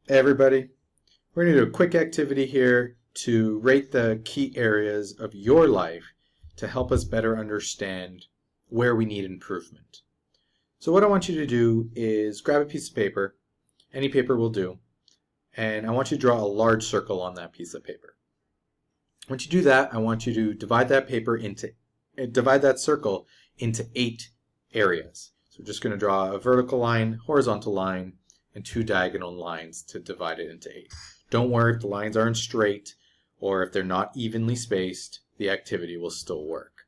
Hey everybody, we're going to do a quick activity here to rate the key areas of your life to help us better understand where we need improvement. So what I want you to do is grab a piece of paper, any paper will do, and I want you to draw a large circle on that piece of paper. Once you do that, I want you to divide that circle into 8 areas. So we're just going to draw a vertical line, horizontal line, and 2 diagonal lines to divide it into 8. Don't worry if the lines aren't straight or if they're not evenly spaced, the activity will still work.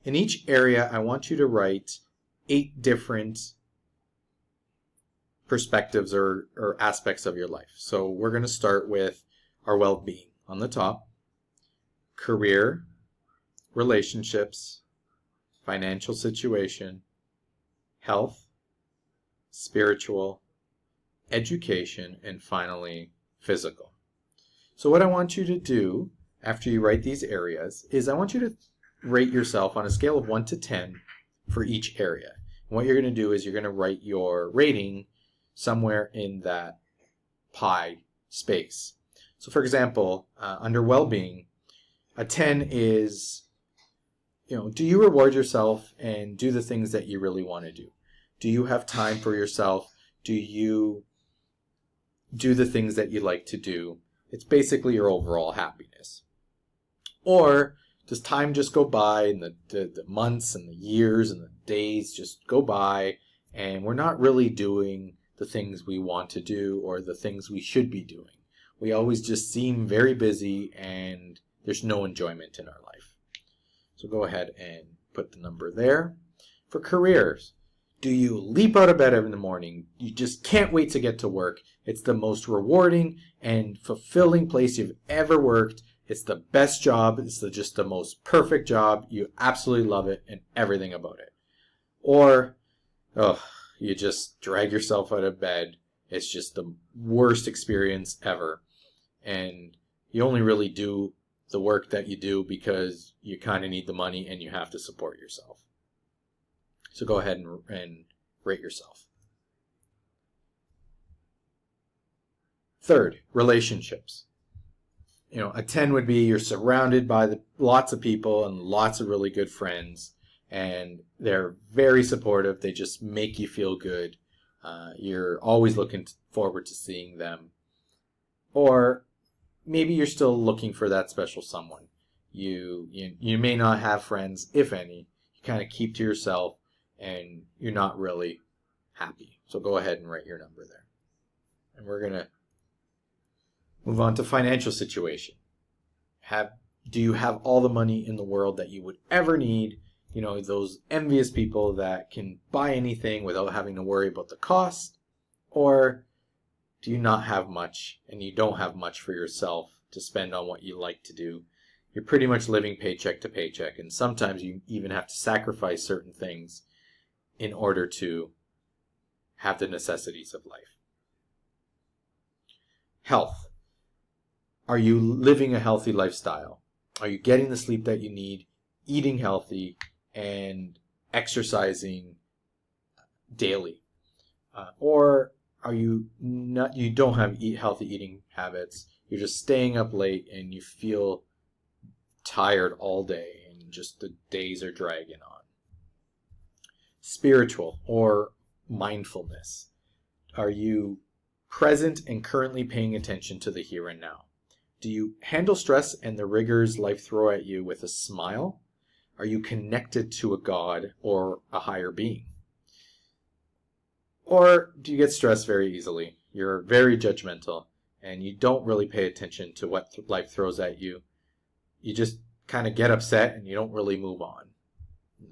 In each area, I want you to write 8 different perspectives or aspects of your life. So we're going to start with our well-being on the top, career, relationships, financial situation, health, spiritual, education, and finally, physical. So what I want you to do after you write these areas is I want you to rate yourself on a scale of 1 to 10 for each area. And what you're going to do is you're going to write your rating somewhere in that pie space. So for example, under well-being, a 10 is, do you reward yourself and do the things that you really want to do? Do you have time for yourself? Do you do the things that you like to do? It's basically your overall happiness. Or does time just go by and the months and the years and the days just go by and we're not really doing the things we want to do or the things we should be doing? We always just seem very busy and there's no enjoyment in our life. So go ahead and put the number there. For careers, do you leap out of bed in the morning? You just can't wait to get to work. It's the most rewarding and fulfilling place you've ever worked. It's the best job. It's just the most perfect job. You absolutely love it and everything about it. Or, you just drag yourself out of bed. It's just the worst experience ever. And you only really do the work that you do because you kind of need the money and you have to support yourself. So go ahead and rate yourself. Third, relationships. A 10 would be you're surrounded by lots of people and lots of really good friends, and they're very supportive. They just make you feel good. You're always looking forward to seeing them. Or maybe you're still looking for that special someone. You may not have friends, if any. You kind of keep to yourself, and you're not really happy. So go ahead and write your number there. And we're going to move on to financial situation. Do you have all the money in the world that you would ever need? Those envious people that can buy anything without having to worry about the cost? Or do you not have much and you don't have much for yourself to spend on what you like to do? You're pretty much living paycheck to paycheck, and sometimes you even have to sacrifice certain things in order to have the necessities of life. Health. Are you living a healthy lifestyle? Are you getting the sleep that you need, eating healthy, and exercising daily? Or are you not? You don't have healthy eating habits. You're just staying up late and you feel tired all day and just the days are dragging on. Spiritual or mindfulness. Are you present and currently paying attention to the here and now? Do you handle stress and the rigors life throw at you with a smile? Are you connected to a God or a higher being? Or do you get stressed very easily? You're very judgmental and you don't really pay attention to what life throws at you. You just kind of get upset and you don't really move on.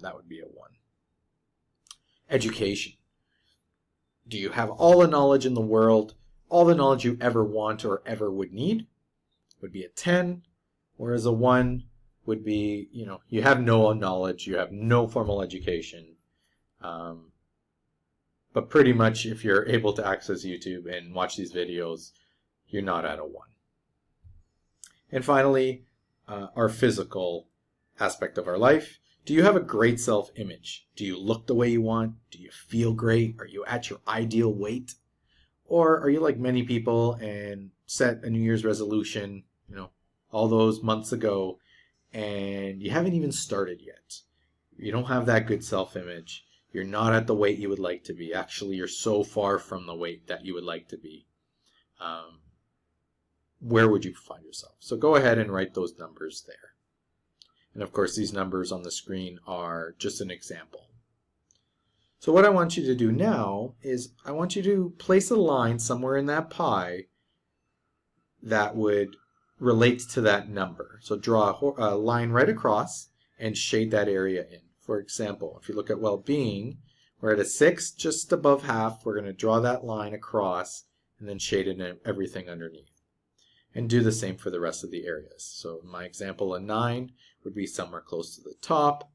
That would be a 1. Education. Do you have all the knowledge in the world, all the knowledge you ever want or ever would need? Would be a 10, whereas a 1 would be, you have no knowledge, you have no formal education. But pretty much if you're able to access YouTube and watch these videos, you're not at a 1. And finally, our physical aspect of our life. Do you have a great self-image? Do you look the way you want? Do you feel great? Are you at your ideal weight? Or are you like many people and set a New Year's resolution, all those months ago, and you haven't even started yet? You don't have that good self-image. You're not at the weight you would like to be. Actually, you're so far from the weight that you would like to be. Where would you find yourself? So go ahead and write those numbers there. And of course, these numbers on the screen are just an example. So what I want you to do now is I want you to place a line somewhere in that pie that would relate to that number. So draw a line right across and shade that area in. For example, if you look at well-being, we're at a 6, just above half. We're going to draw that line across and then shade in everything underneath. And do the same for the rest of the areas. So in my example, a 9 would be somewhere close to the top.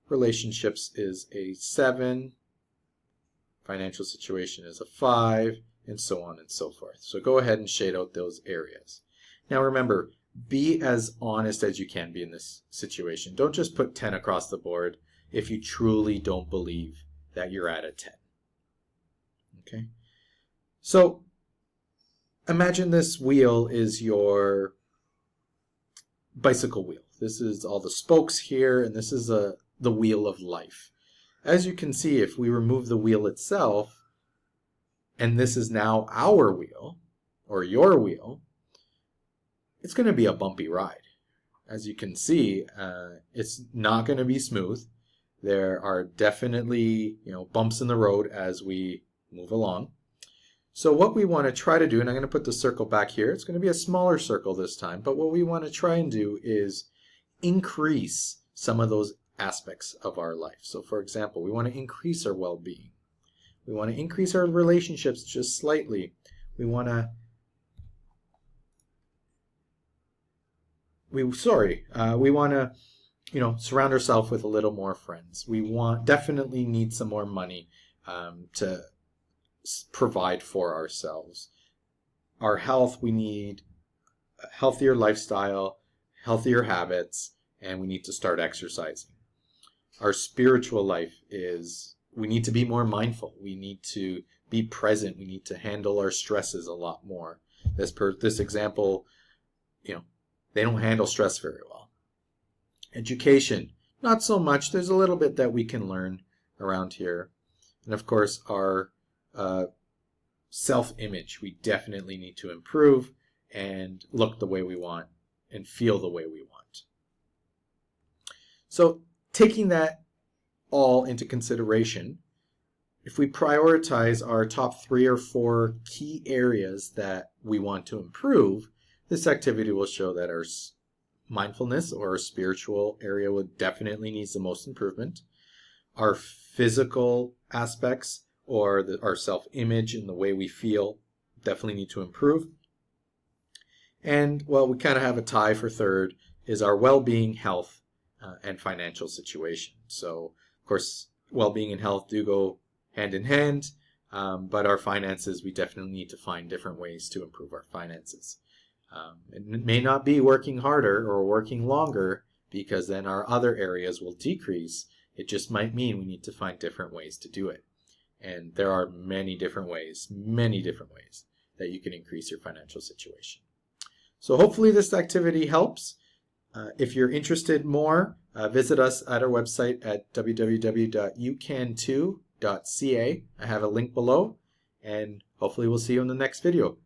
Relationships is a 7. Financial situation is a 5, and so on and so forth. So go ahead and shade out those areas. Now remember, be as honest as you can be in this situation. Don't just put 10 across the board if you truly don't believe that you're at a 10. Okay? So imagine this wheel is your bicycle wheel. This is all the spokes here, and this is the wheel of life. As you can see, if we remove the wheel itself, and this is now our wheel, or your wheel, it's going to be a bumpy ride. As you can see, it's not going to be smooth. There are definitely, bumps in the road as we move along. So what we want to try to do, and I'm going to put the circle back here, it's going to be a smaller circle this time, but what we want to try and do is increase some of those aspects of our life. So for example, we want to increase our well-being. We want to increase our relationships just slightly. We want to surround ourselves with a little more friends. We definitely need some more money to provide for ourselves. Our health, we need a healthier lifestyle, healthier habits, and we need to start exercising. Our spiritual life is, we need to be more mindful. We need to be present. We need to handle our stresses a lot more. This example, they don't handle stress very well. Education, not so much. There's a little bit that we can learn around here. And of course, our self-image, we definitely need to improve and look the way we want and feel the way we want. So taking that all into consideration, if we prioritize our top 3 or 4 key areas that we want to improve, this activity will show that our mindfulness or our spiritual area would definitely needs the most improvement. Our physical aspects or our self-image and the way we feel definitely need to improve. And, well, we kind of have a tie for third, is our well-being, health, and financial situation. So, of course, well-being and health do go hand in hand, but our finances, we definitely need to find different ways to improve our finances. It may not be working harder or working longer, because then our other areas will decrease. It just might mean we need to find different ways to do it. And there are many different ways that you can increase your financial situation. So hopefully this activity helps. If you're interested more, visit us at our website at www.youcan2.ca. I have a link below, and hopefully we'll see you in the next video.